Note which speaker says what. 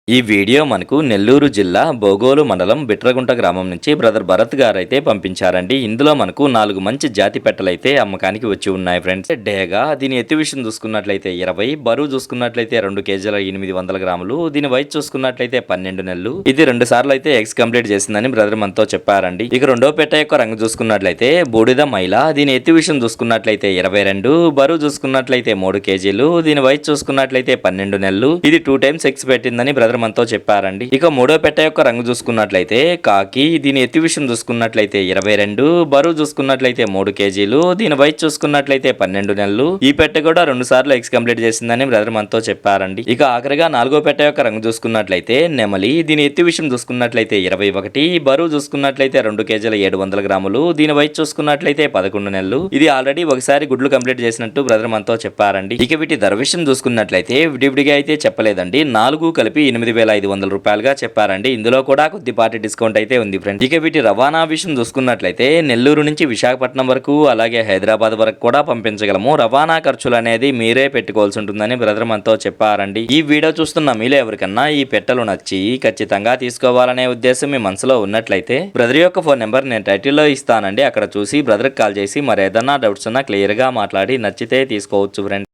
Speaker 1: ఈ వీడియో మనకు నెల్లూరు జిల్లా బోగోలు మండలం బిట్రగుంట గ్రామం నుంచి బ్రదర్ భరత్ గారు అయితే పంపించారండి. ఇందులో మనకు 4 మంచి జాతి పెట్టలైతే అమ్మకానికి వచ్చి ఉన్నాయి ఫ్రెండ్స్. డేగా దీని ఎత్తు విషయం చూసుకున్నట్లయితే 20, బరువు చూసుకున్నట్లయితే 2 కేజీల 800 గ్రాములు, దీని వయసు చూసుకున్నట్లయితే 12 నెలలు. ఇది 2 సార్లు అయితే ఎక్స్ కంప్లీట్ చేసిందని బ్రదర్ మనతో చెప్పారండి. ఇక రెండో పెట్ట యొక్క రంగు చూసుకున్నట్లయితే బూడిద మైల, దీని ఎత్తు విషయం చూసుకున్నట్లయితే 22, బరువు చూసుకున్నట్లయితే 3 కేజీలు, దీని వయసు చూసుకున్నట్లయితే 12 నెలలు. ఇది 2 టైమ్స్ ఎక్స్ పెట్టిందని బ్రదర్ మనతో చెప్పారండి. ఇక మూడో పెట్ట యొక్క రంగు చూసుకున్నట్లయితే కాకి, దీని ఎత్తు విషయం చూసుకున్నట్లయితే 22, బరువు చూసుకున్నట్లయితే 3 కేజీలు, దీని వయసు చూసుకున్నట్లయితే 12 నెలలు. ఈ పెట్ట కూడా 2 సార్లు ఎక్స్ కంప్లీట్ చేసిందని బ్రదర్ మనతో చెప్పారండి. ఇక ఆఖరిగా నాలుగో పెట్ట యొక్క రంగు చూసుకున్నట్లయితే నెమలి, దీని ఎత్తు విషయం చూసుకున్నట్లయితే 21, బరువు చూసుకున్నట్లయితే 2 కేజీల 700 గ్రాములు, దీని వయసు చూసుకున్నట్లయితే 11 నెలలు. ఇది ఆల్రెడీ ఒకసారి గుడ్లు కంప్లీట్ చేసినట్టు బ్రదర్ మనతో చెప్పారండి. ఇక వీటి ధర విషయం చూసుకున్నట్లయితే విడివిడిగా అయితే చెప్పలేదండి. 4 కలిపి 8,500 రూపాయలుగా చెప్పారండి. ఇందులో కూడా కొద్దిపాటి డిస్కౌంట్ అయితే ఉంది ఫ్రెండ్స్. ఇక వీటి రవాణా విషయం చూసుకున్నట్లయితే నెల్లూరు నుంచి విశాఖపట్నం వరకు అలాగే హైదరాబాద్ వరకు కూడా పంపించగలము. రవాణా ఖర్చులు అనేది మీరే పెట్టుకోవాల్సి ఉంటుందని బ్రదర్ మనతో చెప్పారండి. ఈ వీడియో చూస్తున్న మీలో ఎవరికన్నా ఈ పెట్టెలు నచ్చి ఖచ్చితంగా తీసుకోవాలనే ఉద్దేశం మీ మనసులో ఉన్నట్లయితే బ్రదర్ యొక్క ఫోన్ నెంబర్ నేను టైటిల్లో ఇస్తానండి. అక్కడ చూసి బ్రదర్కి కాల్ చేసి మరి ఏదన్నా డౌట్స్ ఉన్నా క్లియర్ గా మాట్లాడి నచ్చితే తీసుకోవచ్చు ఫ్రెండ్స్.